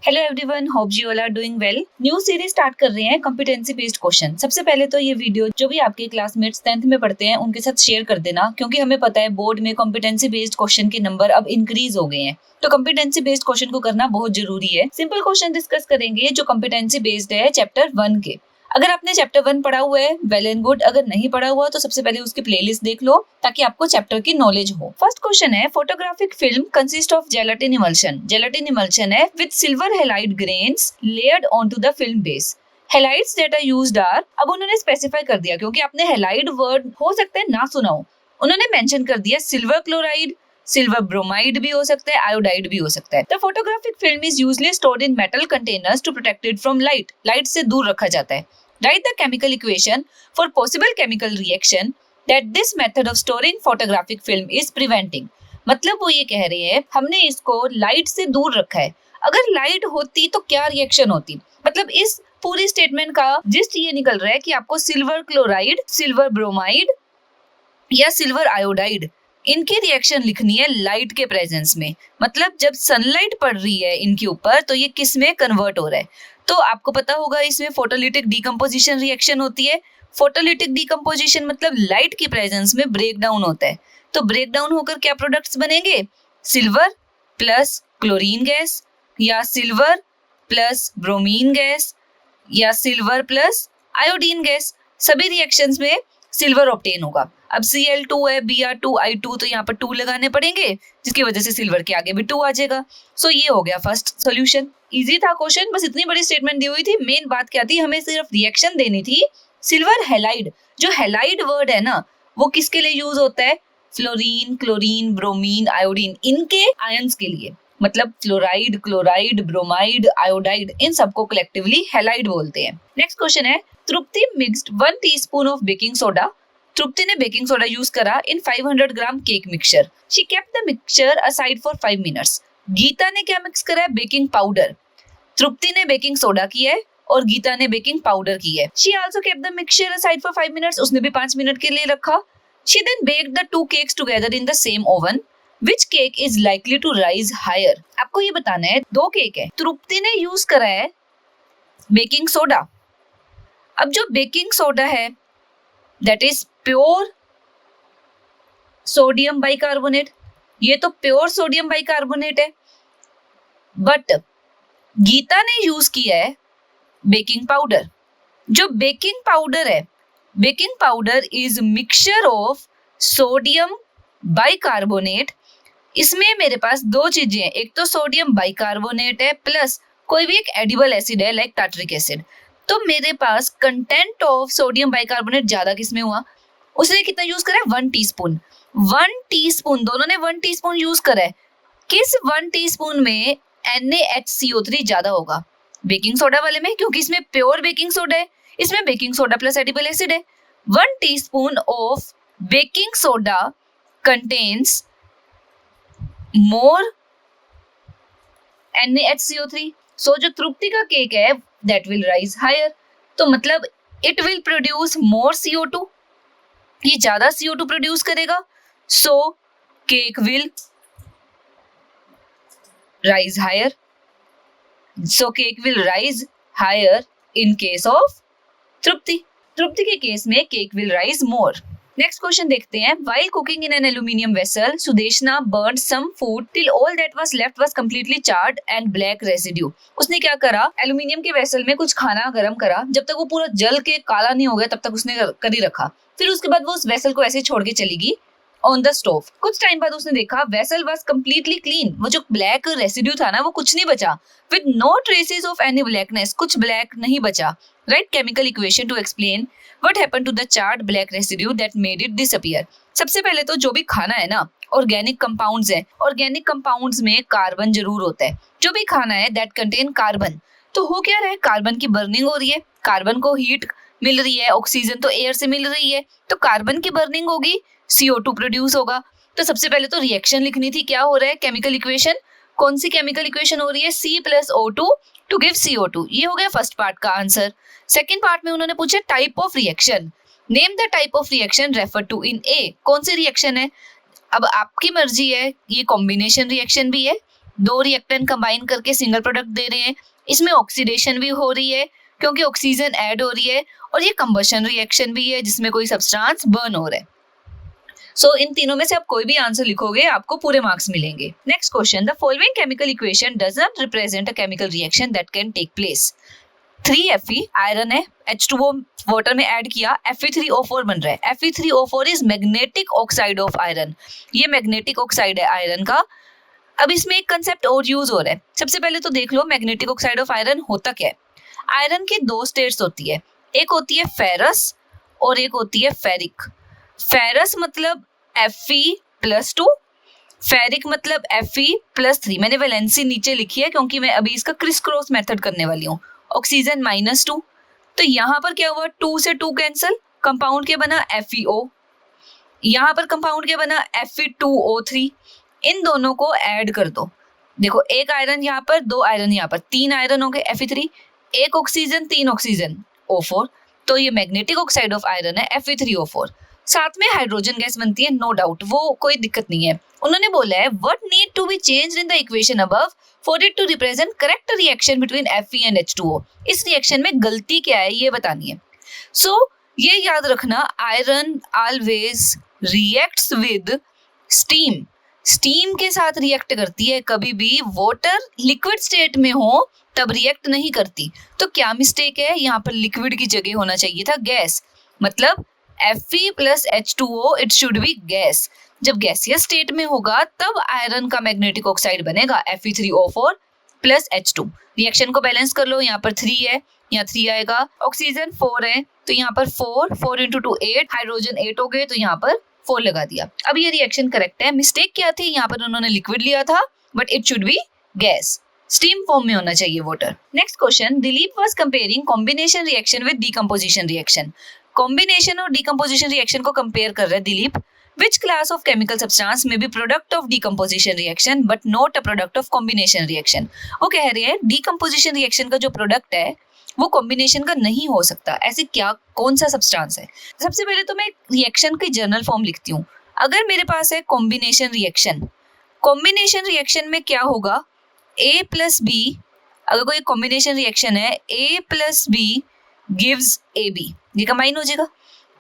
Hello everyone, hope you all are doing well. New series start कर रहे हैं competency based question. सबसे पहले तो ये वीडियो जो भी आपके क्लासमेट्स 10th में पढ़ते हैं उनके साथ शेयर कर देना, क्योंकि हमें पता है बोर्ड में कॉम्पिटेंसी बेस्ड क्वेश्चन के नंबर अब इंक्रीज हो गए हैं, तो कॉम्पिटेंसी बेस्ड क्वेश्चन को करना बहुत जरूरी है। सिंपल क्वेश्चन डिस्कस करेंगे जो कॉम्पिटेंसी बेस्ड है चैप्टर 1 के। अगर आपने चैप्टर 1 पढ़ा हुआ है वेल एंड गुड, अगर नहीं पढ़ा हुआ तो सबसे पहले उसकी प्लेलिस्ट देख लो ताकि आपको चैप्टर की नॉलेज हो। फर्स्ट क्वेश्चन है, photographic film consist of gelatin emulsion. Gelatin emulsion है with silver halide grains layered onto the film base. Halides that are used are, अब उन्होंने स्पेसिफाई कर दिया क्योंकि आपने हैलाइड वर्ड हो सकता है ना सुना हो, उन्होंने मेंशन कर दिया सिल्वर क्लोराइड, सिल्वर ब्रोमाइड भी हो सकता है, आयोडाइड भी हो सकता है। The photographic film is usually stored in metal containers to protect it from light. Light से दूर रखा जाता है। Write the chemical equation for possible chemical reaction that this method of storing photographic film is preventing। मतलब वो ये कह रहे हैं हमने इसको लाइट से दूर रखा है, अगर लाइट होती तो क्या रिएक्शन होती। मतलब इस पूरी स्टेटमेंट का जिस्ट ये निकल रहा है कि आपको सिल्वर क्लोराइड, सिल्वर ब्रोमाइड या सिल्वर आयोडाइड इनकी रिएक्शन लिखनी है लाइट के प्रेजेंस में। मतलब जब सनलाइट पड़ रही है इनके ऊपर तो ये किस में कन्वर्ट हो रहा है। तो आपको पता होगा इसमें फोटोलिटिक डीकंपोजिशन रिएक्शन होती है। फोटोलिटिक डीकंपोजिशन मतलब लाइट की प्रेजेंस में ब्रेक डाउन होता है। तो ब्रेक डाउन होकर क्या प्रोडक्ट्स बनेंगे, सिल्वर प्लस क्लोरीन गैस या सिल्वर प्लस ब्रोमीन गैस या सिल्वर प्लस आयोडीन गैस। सभी रिएक्शंस में सिल्वर ऑब्टेन होगा। अब Cl2 है, Br2I2, तो यहाँ पर 2 लगाने पड़ेंगे जिसकी वजह से सिल्वर के आगे भी 2 आ जाएगा। सो ये हो गया फर्स्ट सॉल्यूशन। इजी था क्वेश्चन, बस इतनी बड़ी स्टेटमेंट दी हुई थी। मेन बात क्या थी, हमें सिर्फ रिएक्शन देनी थी। सिल्वर हैलाइड, जो हैलाइड वर्ड है ना वो किसके लिए यूज होता है, फ्लोरीन, क्लोरीन, ब्रोमीन, आयोडीन, इनके आयंस के लिए। मतलब फ्लोराइड, क्लोराइड, ब्रोमाइड, आयोडाइड, इन सबको कलेक्टिवली हैलाइड बोलते हैं। नेक्स्ट क्वेश्चन है, Tripti mixed 1 teaspoon of baking soda. Tripti ने बेकिंग सोडा यूज करा in 500 gram cake mixture. She kept the mixture aside for 5 minutes. Geeta ने क्या मिक्स करा है, बेकिंग पाउडर। तृप्ति ने बेकिंग सोडा किया है और गीता ने बेकिंग पाउडर की है। She also kept the mixture aside for 5 minutes, उसने भी 5 मिनट के लिए रखा। She then baked the 2 cakes together in the same oven. Which cake is likely to rise higher? आपको ये बताना है, 2 केक है, तृप्ति ने यूज करा है बेकिंग सोडा। अब जो बेकिंग सोडा है that is pure sodium bicarbonate, ये तो प्योर सोडियम बाइकार्बोनेट है। बट गीता ने यूज किया है बेकिंग पाउडर। जो बेकिंग पाउडर है, baking powder is mixture of sodium bicarbonate. इसमें मेरे पास 2 चीजें हैं, एक तो सोडियम बाइकार्बोनेट है प्लस कोई भी एक एडिबल एसिड है लाइक टार्ट्रिक एसिड। तो मेरे पास कंटेंट ऑफ सोडियम बाइकार्बोनेट ज्यादा किसमें हुआ, उसने कितना यूज करा है, 1 टीस्पून। 1 टीस्पून, दोनों ने 1 टीस्पून यूज करा है। किस 1 टीस्पून में NaHCO3 ज्यादा होगा, बेकिंग सोडा वाले में, क्योंकि इसमें प्योर बेकिंग सोडा है, इसमें baking soda plus edible acid है। 1 teaspoon of baking soda contains more NaHCO3। सो जो तृप्ति का केक है that will rise higher, तो मतलब it will produce more CO2, ये ज्यादा CO2 प्रोड्यूस करेगा, so cake will rise higher, so cake will rise higher in case of तृप्ति। तृप्ति के case में cake will rise more। Next question देखते हैं, while cooking in an aluminium vessel, Sudeshna burned some food till all that was left was completely charred and black residue। उसने क्या करा, aluminium के vessel में कुछ खाना गरम करा, जब तक वो पूरा जल के काला नहीं हो गया तब तक उसने कर ही रखा। फिर उसके बाद वो उस वेसल को ऐसे छोड़ के चली गई ऑन द स्टोव। कुछ टाइम बाद उसने देखा वेसल वाज कंप्लीटली क्लीन, वो जो ब्लैक रेसिड्यू था ना वो कुछ नहीं बचा, with no traces of any blackness, कुछ ब्लैक नहीं बचा। Write chemical equation to explain what happened to the charred black residue that made it disappear. सबसे पहले तो जो भी खाना है ना, ऑर्गेनिक कंपाउंड्स है, ऑर्गेनिक कंपाउंड्स में कार्बन जरूर होता है। जो भी खाना है दैट कंटेन कार्बन, तो हो क्या रहा है, कार्बन की बर्निंग हो रही है, कार्बन को हीट मिल रही है, ऑक्सीजन तो एयर से मिल रही है, तो कार्बन की बर्निंग होगी, CO2 प्रोड्यूस होगा। तो सबसे पहले तो रिएक्शन लिखनी थी, क्या हो रहा है, केमिकल इक्वेशन। कौन सी केमिकल इक्वेशन हो रही है, C + O2 to give CO2। ये हो गया फर्स्ट पार्ट का आंसर। सेकेंड पार्ट में उन्होंने पूछा type of reaction, name the type of reaction refer to in a. कौन सी रिएक्शन है, अब आपकी मर्जी है, ये कॉम्बिनेशन रिएक्शन भी है, दो रिएक्टेंट कंबाइन करके सिंगल प्रोडक्ट दे रहे हैं, इसमें ऑक्सीडेशन भी हो रही है क्योंकि ऑक्सीजन ऐड हो रही है, और ये कंबशन रिएक्शन भी है जिसमें कोई सब्सटेंस बर्न हो रहा है। सो इन तीनों में से आप कोई भी आंसर लिखोगे आपको पूरे मार्क्स मिलेंगे। Next question, the following chemical equation does not represent a chemical reaction that can take place. 3Fe iron है, H2O वाटर में ऐड किया, Fe3O4 बन रहा है। Fe3O4 is magnetic oxide of iron, ये मैग्नेटिक ऑक्साइड है iron का। अब इसमें एक कंसेप्ट और यूज हो रहा है। सबसे पहले तो देख लो मैग्नेटिक ऑक्साइड ऑफ आयरन होता क्या है। आयरन की दो स्टेट्स होती है, एक होती है फेरस और एक होती है फेरिक। फेरस मतलब Fe+2, फेरिक मतलब Fe+3। मैंने वैलेंसी नीचे लिखी है क्योंकि मैं अभी इसका क्रिस क्रॉस मेथड करने वाली हूँ। ऑक्सीजन -2, तो यहाँ पर क्या हुआ, 2 से 2 कैंसिल, कंपाउंड के बना FeO, यहाँ पर कंपाउंड के बना Fe2O3। इन दोनों को ऐड कर दो, देखो एक आयरन यहाँ पर, दो आयरन यहाँ पर, 3 आयरन हो गए Fe3, एक ऑक्सीजन 3 ऑक्सीजन O4, तो ये मैग्नेटिक ऑक्साइड ऑफ आयरन है Fe3O4। साथ में हाइड्रोजन गैस बनती है, नो डाउट, वो कोई दिक्कत नहीं है। उन्होंने बोला है what need to be changed in the equation above for it to represent correct reaction between Fe and H2O। इस रिएक्शन में गलती क्या है ये बतानी है। सो ये याद रखना, iron always reacts with steam, steam के साथ रिएक्ट करती है, कभी भी वाटर लिक्विड स्टेट में हो तब रिएक्ट नहीं करती। तो क्या मिस्टेक है, यहाँ पर लिक्विड की जगह होना चाहिए था गैस, मतलब Fe+H2O it should be gas. जब गैसियस स्टेट में होगा तब आयरन का मैग्नेटिक ऑक्साइड बनेगा Fe3O4+H2। रिएक्शन को बैलेंस कर लो, यहाँ पर 3 है, यहाँ 3 आएगा, ऑक्सीजन 4 है तो यहाँ पर 4 × 2 8, हाइड्रोजन 8 हो गए तो यहाँ पर 4 लगा दिया। अब ये रिएक्शन करेक्ट है। मिस्टेक क्या थी, यहाँ पर उन्होंने लिक्विड लिया था but it should be gas, steam form में होना चाहिए water. Next question, Dilip was comparing combination reaction with decomposition reaction. Combination और डीकंपोजिशन रिएक्शन को कंपेयर कर रहे हैं Dilip. Which class of chemical substance may be product of decomposition reaction but not a product of combination reaction? वो कह रहे हैं decomposition reaction का जो प्रोडक्ट है वो कॉम्बिनेशन का नहीं हो सकता। ऐसे क्या, कौन सा सब्सटेंस है? सबसे पहले तो मैं रिएक्शन की जनरल फॉर्म लिखती हूँ। अगर मेरे पास है कॉम्बिनेशन रिएक्शन, कॉम्बिनेशन रिएक्शन में क्या होगा, A+B, अगर कोई कॉम्बिनेशन रिएक्शन है A+B गिव्स AB, ये कंबाइन हो जाएगा।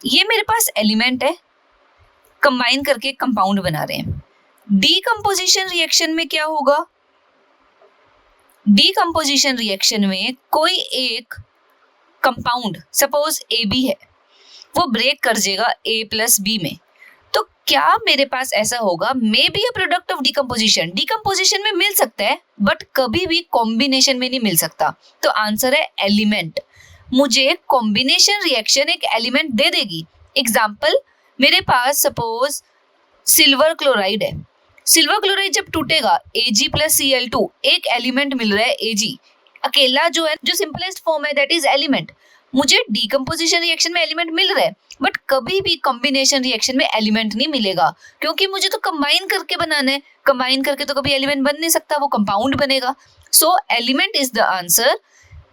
ये मेरे पास एलिमेंट है, कंबाइन करके कंपाउंड बना रहे हैं। डीकंपोजिशन रिएक्शन में क्या होगा, डीकंपोजिशन रिएक्शन में कोई एक कंपाउंड, सपोज AB है, वो ब्रेक कर जाएगा A+B में। तो क्या मेरे पास ऐसा होगा, may be a product of decomposition, decomposition में मिल सकता है बट कभी भी कॉम्बिनेशन में नहीं मिल सकता। तो आंसर है एलिमेंट। मुझे कॉम्बिनेशन रिएक्शन एक एलिमेंट दे देगी। एग्जाम्पल, मेरे पास सपोज सिल्वर क्लोराइड है, सिल्वर क्लोराइड जब टूटेगा Ag+Cl2, एक एलिमेंट मिल रहा है Ag, अकेला जो है, जो सिंपलेस्ट फॉर्म है दैट इज एलिमेंट। मुझे डीकंपोजिशन रिएक्शन में एलिमेंट मिल रहा है बट कभी भी कॉम्बिनेशन रिएक्शन में एलिमेंट नहीं मिलेगा क्योंकि मुझे तो कंबाइन करके बनाना है, कंबाइन करके तो कभी एलिमेंट बन नहीं सकता, वो कंपाउंड बनेगा। सो element is the answer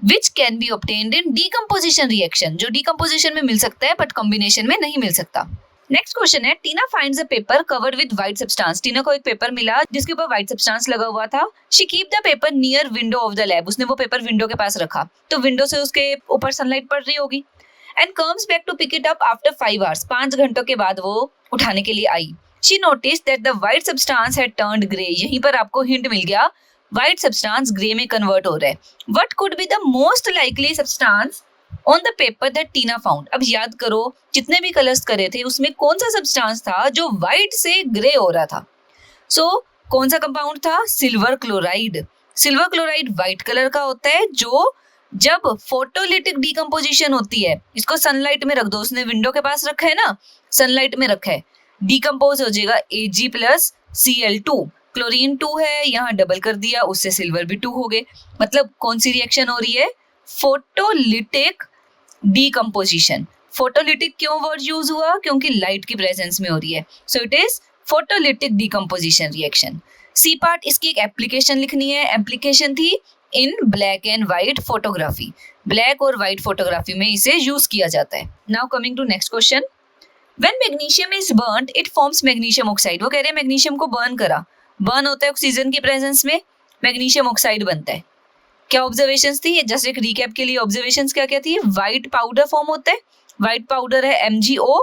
which can be obtained in decomposition reaction, जो decomposition में मिल सकता है बट combination में नहीं मिल सकता। नेक्स्ट क्वेश्चन है, Tina finds a paper covered with white substance. Tina को एक पेपर मिला जिसके ऊपर व्हाइट सब्सटेंस लगा हुआ था। She keep the paper near window of the lab, उसने वो पेपर विंडो के पास रखा तो विंडो से उसके ऊपर सनलाइट पड़ रही होगी। And comes back to pick it up after 5 hours, 5 घंटों के बाद वो उठाने के लिए आई। She notice that the white substance had turned grey, यहीं पर आपको हिंट मिल गया, व्हाइट सब्सटेंस ग्रे में कन्वर्ट हो रहा है। What could be the most likely substance on the paper that Tina found. अब याद करो जितने भी कलर्स करे थे उसमें कौन सा सब्सटेंस था जो व्हाइट से ग्रे हो रहा था। सो कौन सा कंपाउंड था, silver chloride. Silver chloride white colour का होता है जो जब फोटोलिटिक डीकंपोजिशन होती है, इसको सनलाइट में रख दो, उसने विंडो के पास रखा है ना, सनलाइट में रखा है, डीकंपोज हो जाएगा Ag+Cl2, क्लोरीन 2 है, यहाँ डबल कर दिया, उससे सिल्वर भी 2 हो गए। मतलब कौन सी रिएक्शन हो रही है, फोटोलिटिक डीकंपोजिशन। फोटोलिटिक क्यों वर्ड यूज हुआ, क्योंकि लाइट की प्रेजेंस में हो रही है। So it is photolytic decomposition reaction. C part, इसकी एक एप्लीकेशन लिखनी है। एप्लीकेशन थी in black and white photography, black और व्हाइट फोटोग्राफी में इसे यूज किया जाता है। Now coming to next question, when magnesium is burned it forms magnesium oxide. वो कह रहे हैं मैग्नीशियम को बर्न करा, बर्न होता है ऑक्सीजन की प्रेजेंस में, मैग्नीशियम ऑक्साइड बनता है। क्या ऑब्जर्वेशंस थी? जस्ट एक रिकैप के लिए ऑब्जर्वेशंस क्या क्या थी? व्हाइट पाउडर फॉर्म होता है, व्हाइट पाउडर है MgO,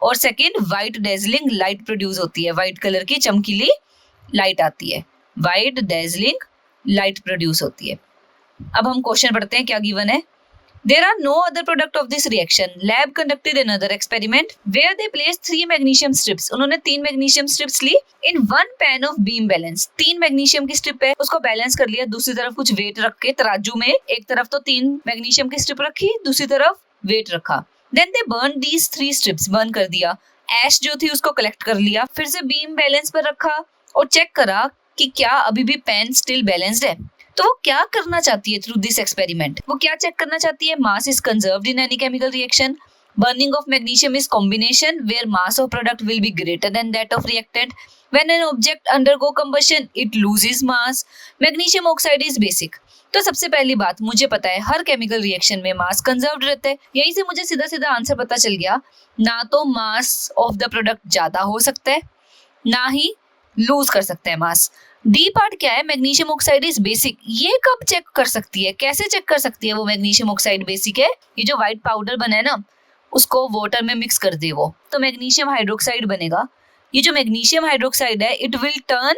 और second white dazzling light produce होती है, व्हाइट कलर की चमकीली लाइट आती है, व्हाइट डेजलिंग लाइट प्रोड्यूस होती है। अब हम क्वेश्चन पढ़ते हैं, क्या गिवन है? There are no other product of this reaction. Lab conducted another experiment where they placed 3 magnesium strips. उन्होंने 3 magnesium strips Lee in one pan of beam balance. 3 magnesium की strip है, उसको बैलेंस कर लिया, दूसरी तरफ कुछ वेट रख के तराजू में, एक तरफ तो 3 magnesium की strip रखी, दूसरी तरफ वेट रखा। Then they burned these 3 strips. Burn कर दिया। एश जो थी उसको कलेक्ट कर लिया, फिर से बीम बैलेंस पर रखा और चेक करा कि क्या अभी भी पैन स्टिल बैलेंस्ड है। तो वो क्या करना चाहती है थ्रू दिस एक्सपेरिमेंट? वो क्या चेक करना चाहती है? Mass is conserved in any chemical reaction, burning of magnesium is combination where mass of product will be greater than that of reactant, when an object undergo combustion it loses mass, magnesium oxide is basic. तो सबसे पहली बात, मुझे पता है हर chemical reaction में मास conserved रहता है, यहीं से मुझे सीधा सीधा आंसर पता चल गया। ना तो मास ऑफ द प्रोडक्ट ज्यादा हो सकता है, ना ही लूज कर सकता है मास। डी पार्ट क्या है? Magnesium oxide is basic. ये कब चेक कर सकती है, कैसे चेक कर सकती है वो मैग्नीशियम ऑक्साइड बेसिक है? ये जो व्हाइट पाउडर बना है ना, उसको वाटर में मिक्स कर दे वो, तो मैग्नीशियम हाइड्रोक्साइड बनेगा। ये जो मैग्नीशियम हाइड्रोक्साइड है, it will turn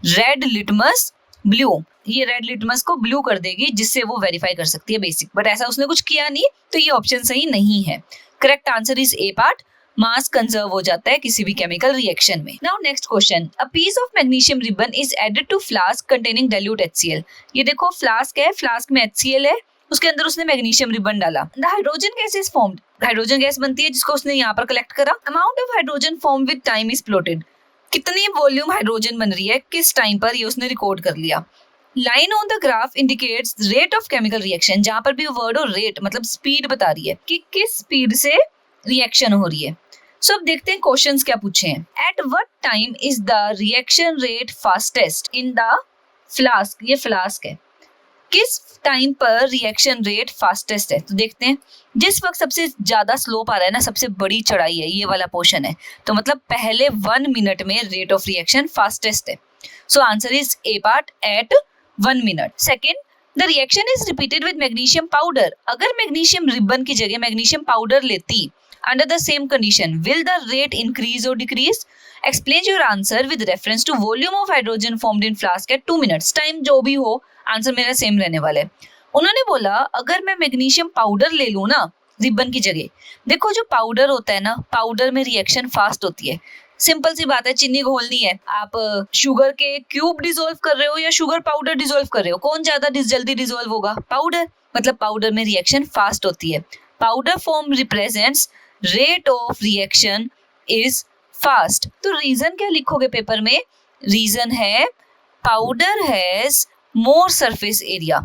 red litmus blue, ये रेड लिटमस को ब्लू कर देगी, जिससे वो वेरीफाई कर सकती है बेसिक। बट ऐसा उसने कुछ किया नहीं, तो ये ऑप्शन सही नहीं है। Correct answer is a part, mass conserve हो जाता है किसी भी केमिकल रिएक्शन में। Now next question, a piece of magnesium ribbon is added to flask containing dilute HCl। ये देखो फ्लास्क है, फ्लास्क में HCl है, उसके अंदर उसने मैग्नीशियम रिबन डाला। The hydrogen gas is formed, hydrogen gas बनती है जिसको उसने यहाँ पर कलेक्ट करा। Amount of hydrogen form with time is plotted, कितनी वॉल्यूम हाइड्रोजन बन रही है किस टाइम पर, ये उसने रिकॉर्ड कर लिया। Line on the graph indicates rate of chemical reaction, जहां पर भी वर्ड और रेट मतलब स्पीड बता रही है कि किस स्पीड से रिएक्शन हो रही है। सो अब देखते हैं क्वेश्चंस क्या पूछे हैं। At what time is the reaction rate fastest in the flask, ये फ्लास्क है, किस टाइम पर रिएक्शन रेट फास्टेस्ट है? तो देखते हैं, जिस वक्त सबसे ज्यादा स्लोप आ रहा है ना, सबसे बड़ी चढ़ाई है, ये वाला पोर्शन है, तो मतलब पहले 1 मिनट में रेट ऑफ रिएक्शन फास्टेस्ट है। So answer is a part at 1 minute. Second, the reaction is repeated with magnesium powder, अगर मैग्नीशियम रिबन की जगह मैग्नीशियम पाउडर लेती under the same condition will the rate increase or decrease? Explain your answer with reference to volume of hydrogen formed in flask at 2 minutes. Time जो भी हो, answer मेरा same रहने वाला है। उन्होंने बोला अगर मैं मैग्नीशियम पाउडर ले लूं ना रिबन की जगह, देखो जो पाउडर होता है ना, पाउडर में रिएक्शन फास्ट होती है। सिंपल सी बात है, चीनी घोलनी है, आप शुगर के क्यूब डिसॉल्व कर रहे हो या शुगर पाउडर डिसॉल्व कर रहे हो, कौन ज्यादा जल्दी डिसॉल्व होगा? पाउडर। मतलब पाउडर में रिएक्शन फास्ट होती है। Powder form represents rate of reaction is fast. तो रीजन क्या लिखोगे पेपर में? रीजन है powder has more surface area,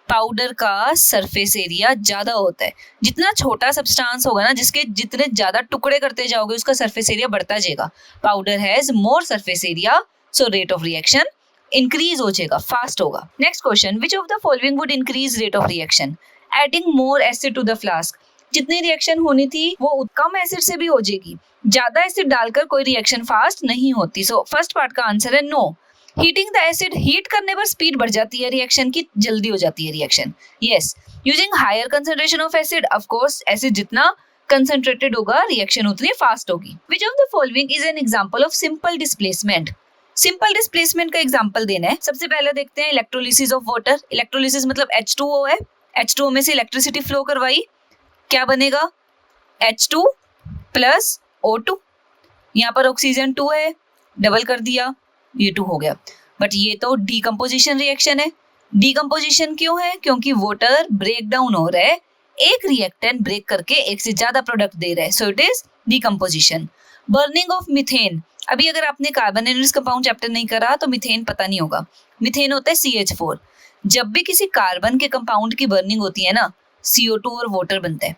powder का सरफेस एरिया ज्यादा होता है। जितना छोटा सब्सटेंस होगा ना, जिसके जितने ज्यादा टुकड़े करते जाओगे उसका सरफेस एरिया बढ़ता जाएगा। Powder has more surface area, so rate of reaction increase हो जाएगा, फास्ट होगा। Next question, which of the following would increase rate of reaction? Adding more acid to the flask, जितनी रिएक्शन होनी थी वो कम acid से भी हो जाएगी, ज्यादा एसिड डालकर कोई रिएक्शन फास्ट नहीं होती। सो फर्स्ट पार्ट का आंसर है no. Heating the acid, heat करने पर स्पीड बढ़ जाती है रिएक्शन की, जल्दी हो जाती है reaction. Yes, using higher concentration of acid, of course acid जितना कंसंट्रेटेड होगा रिएक्शन उतनी फास्ट होगी। Which of the following is an example of simple displacement? Simple displacement का एग्जांपल देना है। सबसे पहले देखते हैं इलेक्ट्रोलिसिस ऑफ वाटर। इलेक्ट्रोलिसिस मतलब H2O है, H2O में से इलेक्ट्रिसिटी फ्लो करवाई, क्या बनेगा? H2 plus O2। यहाँ पर ऑक्सीजन 2 है, डबल कर दिया, ये 2 हो गया। बट ये तो डीकम्पोजिशन रिएक्शन है। डीकम्पोजिशन क्यों है? क्योंकि वाटर ब्रेक डाउन हो रहा है, एक रिएक्टेंट ब्रेक करके एक से ज्यादा प्रोडक्ट दे रहा है, so it is decomposition. Burning of methane, अभी अगर आपने कार्बन एनर्जी कंपाउंड चैप्टर नहीं करा तो मीथेन पता नहीं होगा। मीथेन होता है CH4। जब भी किसी कार्बन के कंपाउंड की बर्निंग होती है ना, CO2 और वाटर बनता है।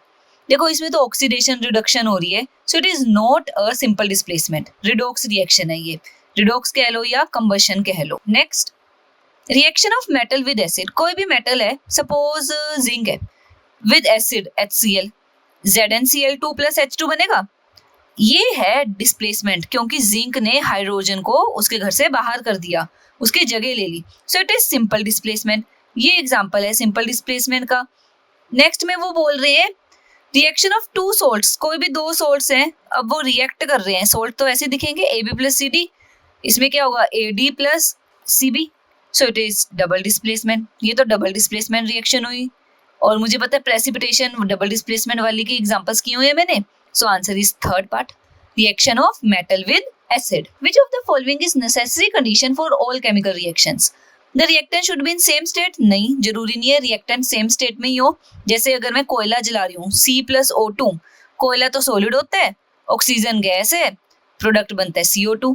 देखो इसमें तो ऑक्सीडेशन रिडक्शन हो रही है, so it is not a simple displacement, redox reaction है ये। रिडॉक्स कह लो या कंबशन कह लो। Next, reaction of metal with acid, कोई भी मेटल है, सपोज जिंक है, with acid HCl, ZnCl2 plus H2 बनेगा। ये है डिस्प्लेसमेंट, क्योंकि जिंक ने हाइड्रोजन को उसके घर से बाहर कर दिया, उसकी जगह ले ली। So it is simple displacement. ये एग्जांपल है सिंपल डिस्प्लेसमेंट का। नेक्स्ट में वो बोल रहे हैं रिएक्शन ऑफ टू सोल्ट्स, कोई भी दो सोल्ट्स हैं, अब वो रिएक्ट कर रहे हैं। सोल्ट तो ऐसे दिखेंगे AB प्लस CD, इसमें क्या होगा AD plus CB। So it is double displacement. ये तो डबल डिस्प्लेसमेंट रिएक्शन हुई, और मुझे पता है प्रेसिपिटेशन डबल डिस्प्लेसमेंट वाली की एग्जांपल्स की हुई है मैंने। सो answer is third part, reaction of metal with acid. Which of the following is necessary condition for all chemical reactions? The reactant should be in same state. नहीं, जरूरी नहीं है रिएक्टेंट सेम स्टेट में ही हो। जैसे अगर मैं कोयला जला रही हूँ C+O2, कोयला तो सॉलिड होता है, ऑक्सीजन गैस है, प्रोडक्ट बनता है CO2,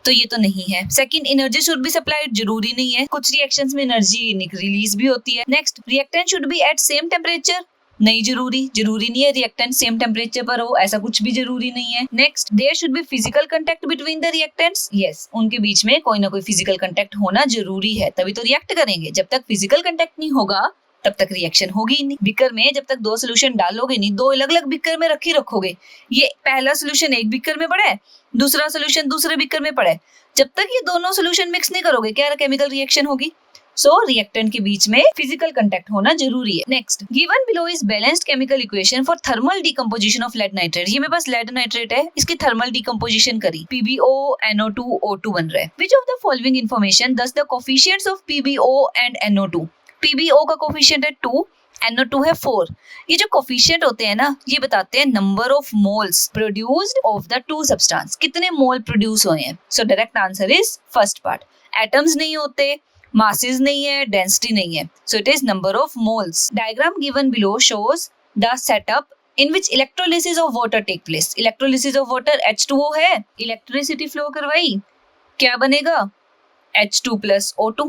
तो ये तो नहीं है। Second, energy should be supplied, जरूरी नहीं है, कुछ रिएक्शंस में एनर्जी रिलीज भी होती है। Next, reactant should be at same temperature, नहीं जरूरी नहीं है रिएक्टेंट सेम टेम्परेचर पर हो, ऐसा कुछ भी जरूरी नहीं है। Next, there should be physical contact between the reactants, yes, उनके बीच में कोई ना कोई फिजिकल कांटेक्ट होना जरूरी है, तभी तो रिएक्ट करेंगे। जब तक फिजिकल कांटेक्ट नहीं होगा तब तक रिएक्शन होगी ही नहीं। बिकर में जब तक दो सोल्यूशन डालोगे नहीं, दो अलग अलग बिकर में रखोगे, ये पहला सोल्यूशन एक बिकर में पड़ा है, दूसरा सोल्यूशन दूसरे बिकर में पड़ा है, जब तक ये दोनों सोल्यूशन मिक्स नहीं करोगे क्या केमिकल रिएक्शन होगी? सो रिएक्टेंट के बीच में फिजिकल कांटेक्ट होना जरूरी है। Next, given below is balanced chemical equation for thermal decomposition of lead nitrate. ये मेरे पास लेड नाइट्रेट है, इसकी थर्मल डिकम्पोजिशन करी, PbO NO2 O2 बन रहा है। Which of the following information does the coefficients of PbO and NO2? PbO का coefficient है 2, NO2 है 4। ये जो कोफिशिएंट होते हैं ना, ये बताते हैं number of moles produced of the two substance, कितने मोल प्रोड्यूस हुए हैं। So direct answer is first part. Atoms नहीं होते, masses नहीं है, डेंसिटी नहीं है, so it is number of moles. Diagram given below shows the setup in which electrolysis of water take place. Electrolysis of water H2O है, electricity flow करवाई, क्या बनेगा? H2 plus O2।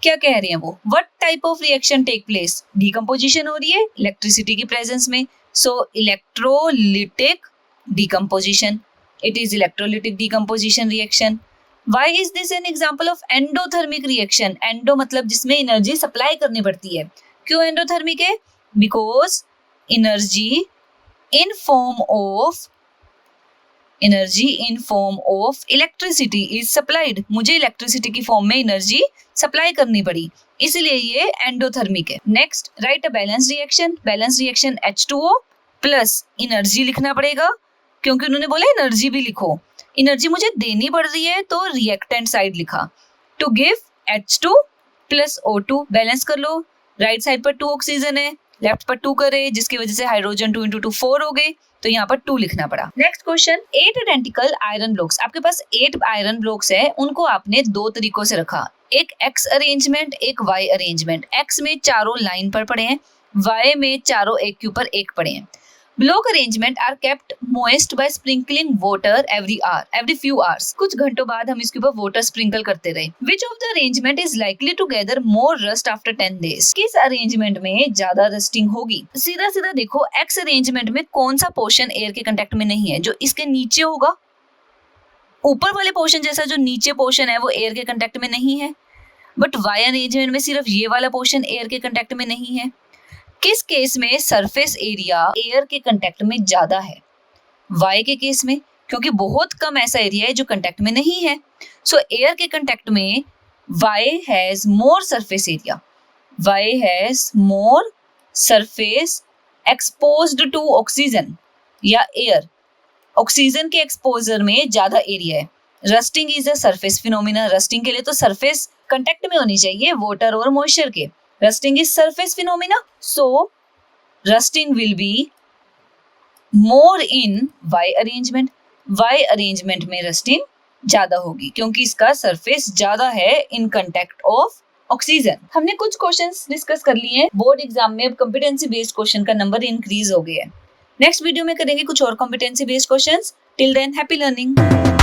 क्या कह रहे हैं वो? What type of reaction take place? Decomposition हो रही है electricity की presence में, so electrolytic decomposition. It is electrolytic decomposition reaction. Why is this an example of endothermic reaction? Endo मतलब जिसमें एनर्जी सप्लाई करनी पड़ती है। क्यों एंडोथर्मिक है? Because energy in form of electricity is supplied. मुझे इलेक्ट्रिसिटी की फॉर्म में एनर्जी सप्लाई करनी पड़ी, इसलिए ये एंडोथर्मिक है। Next, right a balance reaction. Balance reaction H2O plus energy लिखना पड़ेगा, क्योंकि उन्होंने बोला एनर्जी भी लिखो। एनर्जी मुझे देनी पड़ रही है तो रिएक्टेंट साइड लिखा, to give H2 plus O2। Balance कर लो, राइट साइड पर 2 ऑक्सीजन है, लेफ्ट पर 2 करे, जिसकी वजह से हाइड्रोजन 2 × 2 4 हो गए, तो यहाँ पर 2 लिखना पड़ा। Next question, 8 identical iron blocks, आपके पास 8 आयरन ब्लॉक्स है, उनको आपने 2 तरीकों से रखा, एक X अरेंजमेंट, एक Y अरेंजमेंट। X में चारों लाइन पर पड़े हैं, Y में चारों एक के ऊपर एक पड़े हैं। Block arrangement are kept moist by sprinkling water every few hours. कुछ घंटों बाद हम इसके ऊपर वाटर स्प्रिंकल करते रहे। Which of the arrangement is likely to gather more rust after 10 days? किस अरेंजमेंट में ज्यादा रस्टिंग होगी? सीधा सीधा देखो, एक्स अरेंजमेंट में कौन सा पोर्शन एयर के कंटेक्ट में नहीं है? जो इसके नीचे होगा, ऊपर वाले पोर्शन जैसा जो नीचे पोर्शन है वो एयर के कंटेक्ट में नहीं है, बट वाई अरेंजमेंट में सिर्फ ये वाला पोर्शन एयर के कंटेक्ट में नहीं है। किस केस में सरफेस एरिया एयर के कंटेक्ट में ज्यादा है? वाई के केस में, क्योंकि बहुत कम ऐसा एरिया है जो कंटेक्ट में नहीं है। सो एयर के कंटेक्ट में Y has more surface area, Y has more surface exposed to oxygen या एयर। ऑक्सीजन के एक्सपोजर में ज्यादा एरिया है। Rusting is a surface phenomena. Rusting के लिए तो सरफेस कंटेक्ट में होनी चाहिए वाटर और मॉइस्चर के। Rusting is surface phenomena, so rusting will be more in Y arrangement. Y arrangement में rusting ज्यादा होगी, क्योंकि इसका सरफेस ज्यादा है इन कंटेक्ट ऑफ ऑक्सीजन। हमने कुछ क्वेश्चंस डिस्कस कर लिए हैं। बोर्ड एग्जाम में अब कॉम्पिटेंसी बेस्ड क्वेश्चन का नंबर इंक्रीज हो गया है। नेक्स्ट वीडियो में करेंगे कुछ और competency based questions. Till then, happy learning.